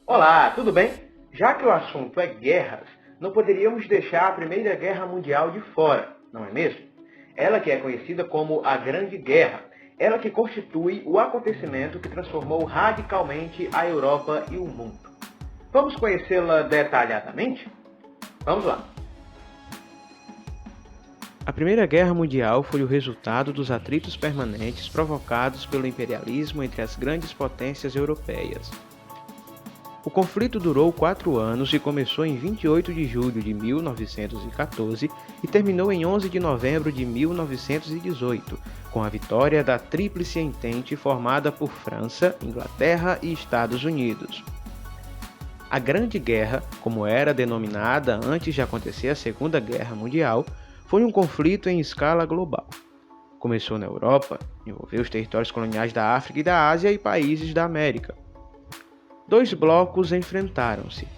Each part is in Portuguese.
Olá, tudo bem? Já que o assunto é guerras, não poderíamos deixar a Primeira Guerra Mundial de fora, não é mesmo? Ela que é conhecida como a Grande Guerra, ela que constitui o acontecimento que transformou radicalmente a Europa e o mundo. Vamos conhecê-la detalhadamente? Vamos lá. A Primeira Guerra Mundial foi o resultado dos atritos permanentes provocados pelo imperialismo entre as grandes potências europeias. O conflito durou 4 anos e começou em 28 de julho de 1914 e terminou em 11 de novembro de 1918, com a vitória da Tríplice Entente formada por França, Inglaterra e Estados Unidos. A Grande Guerra, como era denominada antes de acontecer a Segunda Guerra Mundial, foi um conflito em escala global. Começou na Europa, envolveu os territórios coloniais da África e da Ásia e países da América. 2 blocos enfrentaram-se: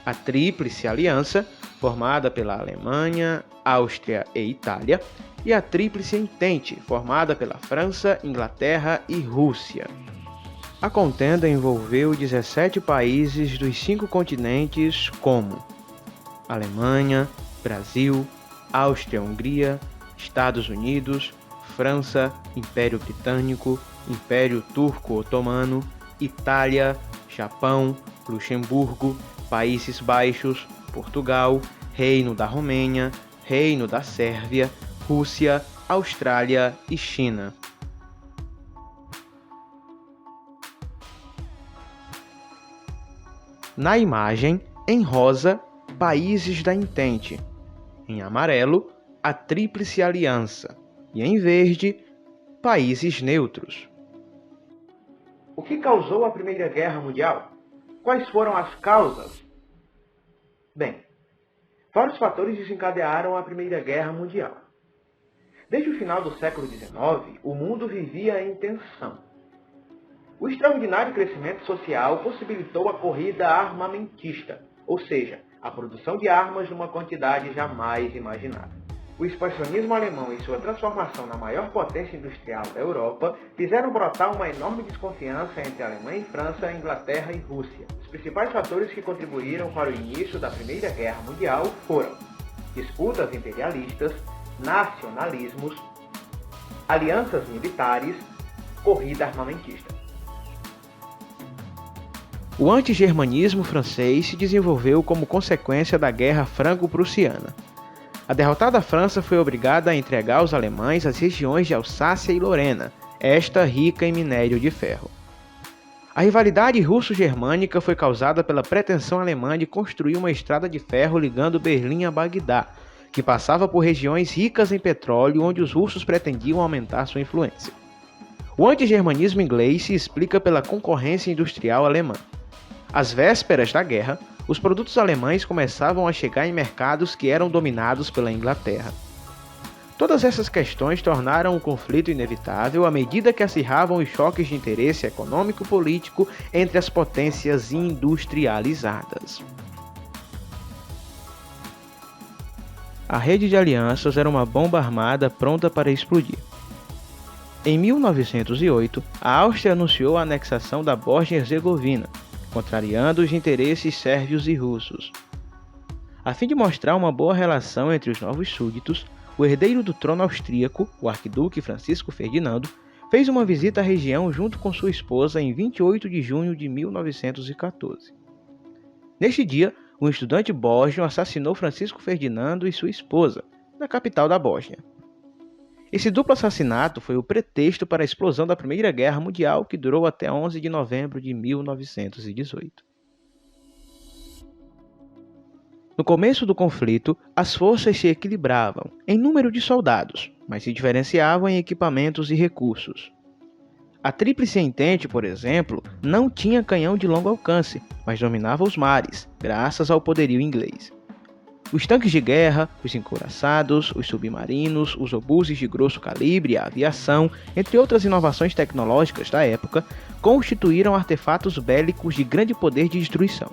a Tríplice Aliança, formada pela Alemanha, Áustria e Itália, e a Tríplice Entente, formada pela França, Inglaterra e Rússia. A contenda envolveu 17 países dos 5 continentes como Alemanha, Brasil, Áustria-Hungria, Estados Unidos, França, Império Britânico, Império Turco-Otomano, Itália, Japão, Luxemburgo, Países Baixos, Portugal, Reino da Romênia, Reino da Sérvia, Rússia, Austrália e China. Na imagem, em rosa, Países da Entente, em amarelo, a Tríplice Aliança e em verde, países neutros. O que causou a Primeira Guerra Mundial? Quais foram as causas? Bem, vários fatores desencadearam a Primeira Guerra Mundial. Desde o final do século XIX, o mundo vivia em tensão. O extraordinário crescimento social possibilitou a corrida armamentista, ou seja, a produção de armas numa quantidade jamais imaginada. O expansionismo alemão e sua transformação na maior potência industrial da Europa fizeram brotar uma enorme desconfiança entre Alemanha e França, Inglaterra e Rússia. Os principais fatores que contribuíram para o início da Primeira Guerra Mundial foram disputas imperialistas, nacionalismos, alianças militares, corrida armamentista. O antigermanismo francês se desenvolveu como consequência da Guerra Franco-Prussiana. A derrotada França foi obrigada a entregar aos alemães as regiões de Alsácia e Lorena, esta rica em minério de ferro. A rivalidade russo-germânica foi causada pela pretensão alemã de construir uma estrada de ferro ligando Berlim a Bagdá, que passava por regiões ricas em petróleo onde os russos pretendiam aumentar sua influência. O antigermanismo inglês se explica pela concorrência industrial alemã. Às vésperas da guerra, os produtos alemães começavam a chegar em mercados que eram dominados pela Inglaterra. Todas essas questões tornaram o conflito inevitável à medida que acirravam os choques de interesse econômico-político entre as potências industrializadas. A rede de alianças era uma bomba armada pronta para explodir. Em 1908, a Áustria anunciou a anexação da Bósnia-Herzegovina, contrariando os interesses sérvios e russos. A fim de mostrar uma boa relação entre os novos súditos, o herdeiro do trono austríaco, o arquiduque Francisco Ferdinando, fez uma visita à região junto com sua esposa em 28 de junho de 1914. Neste dia, um estudante bósnio assassinou Francisco Ferdinando e sua esposa, na capital da Bósnia. Esse duplo assassinato foi o pretexto para a explosão da Primeira Guerra Mundial, que durou até 11 de novembro de 1918. No começo do conflito, as forças se equilibravam em número de soldados, mas se diferenciavam em equipamentos e recursos. A Tríplice Entente, por exemplo, não tinha canhão de longo alcance, mas dominava os mares, graças ao poderio inglês. Os tanques de guerra, os encouraçados, os submarinos, os obuses de grosso calibre, a aviação, entre outras inovações tecnológicas da época, constituíram artefatos bélicos de grande poder de destruição.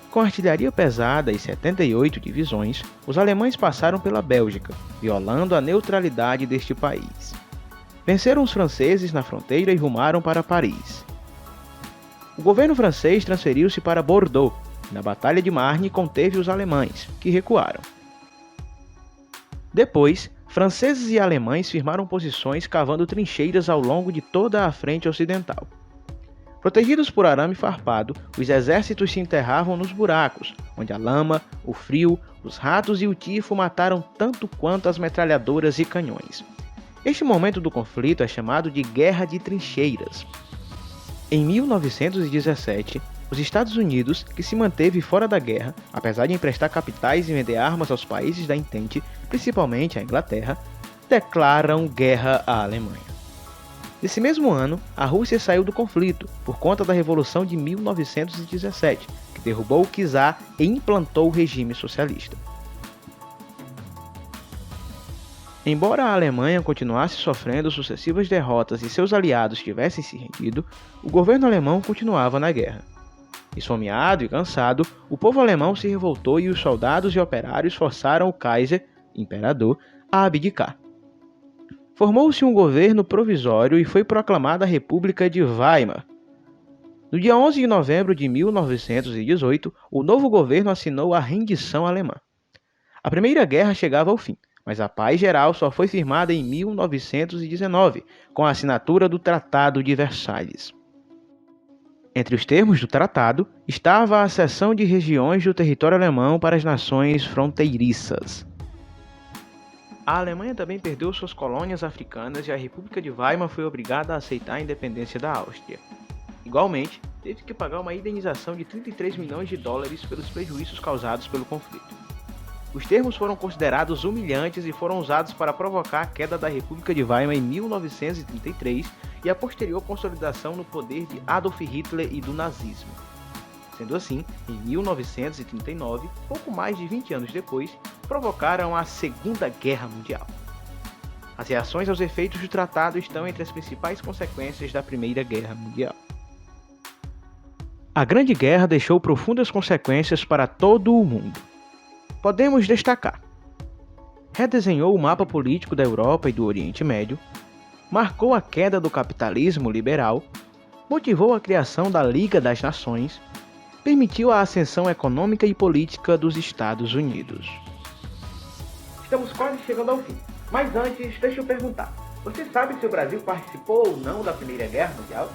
Com artilharia pesada e 78 divisões, os alemães passaram pela Bélgica, violando a neutralidade deste país. Venceram os franceses na fronteira e rumaram para Paris. o governo francês transferiu-se para Bordeaux. Na Batalha de Marne conteve os alemães, que recuaram. Depois, franceses e alemães firmaram posições cavando trincheiras ao longo de toda a frente ocidental. Protegidos por arame farpado, os exércitos se enterravam nos buracos, onde a lama, o frio, os ratos e o tifo mataram tanto quanto as metralhadoras e canhões. Este momento do conflito é chamado de Guerra de Trincheiras. Em 1917, os Estados Unidos, que se manteve fora da guerra, apesar de emprestar capitais e vender armas aos países da Entente, principalmente à Inglaterra, declaram guerra à Alemanha. Nesse mesmo ano, a Rússia saiu do conflito por conta da Revolução de 1917, que derrubou o czar e implantou o regime socialista. Embora a Alemanha continuasse sofrendo sucessivas derrotas e seus aliados tivessem se rendido, o governo alemão continuava na guerra. Esfomeado e cansado, o povo alemão se revoltou e os soldados e operários forçaram o Kaiser, imperador, a abdicar. Formou-se um governo provisório e foi proclamada a República de Weimar. No dia 11 de novembro de 1918, o novo governo assinou a rendição alemã. A Primeira Guerra chegava ao fim, mas a paz geral só foi firmada em 1919, com a assinatura do Tratado de Versalhes. Entre os termos do tratado estava a cessão de regiões do território alemão para as nações fronteiriças. A Alemanha também perdeu suas colônias africanas e a República de Weimar foi obrigada a aceitar a independência da Áustria. Igualmente, teve que pagar uma indenização de 33 milhões de dólares pelos prejuízos causados pelo conflito. Os termos foram considerados humilhantes e foram usados para provocar a queda da República de Weimar em 1933 e a posterior consolidação no poder de Adolf Hitler e do nazismo. Sendo assim, em 1939, pouco mais de 20 anos depois, provocaram a Segunda Guerra Mundial. As reações aos efeitos do tratado estão entre as principais consequências da Primeira Guerra Mundial. A Grande Guerra deixou profundas consequências para todo o mundo. Podemos destacar: redesenhou o mapa político da Europa e do Oriente Médio, marcou a queda do capitalismo liberal, motivou a criação da Liga das Nações, permitiu a ascensão econômica e política dos Estados Unidos. Estamos quase chegando ao fim, mas antes, deixa eu perguntar. Você sabe se o Brasil participou ou não da Primeira Guerra Mundial?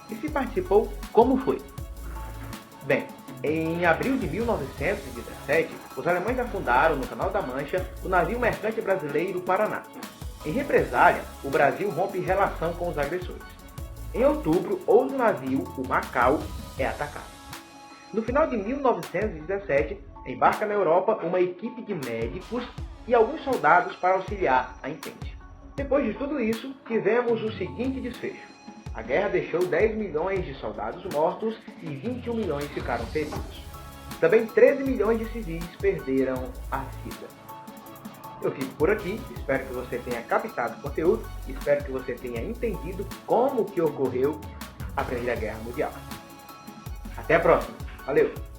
E se participou, como foi? Bem, em abril de 1917, os alemães afundaram no Canal da Mancha o navio mercante brasileiro Paraná. Em represália, o Brasil rompe relação com os agressores. Em outubro, outro navio, o Macau, é atacado. No final de 1917, embarca na Europa uma equipe de médicos e alguns soldados para auxiliar a Entente. Depois de tudo isso, tivemos o seguinte desfecho. A guerra deixou 10 milhões de soldados mortos e 21 milhões ficaram feridos. Também 13 milhões de civis perderam a vida. Eu fico por aqui, espero que você tenha captado o conteúdo, espero que você tenha entendido como que ocorreu a Primeira Guerra Mundial. Até a próxima, valeu!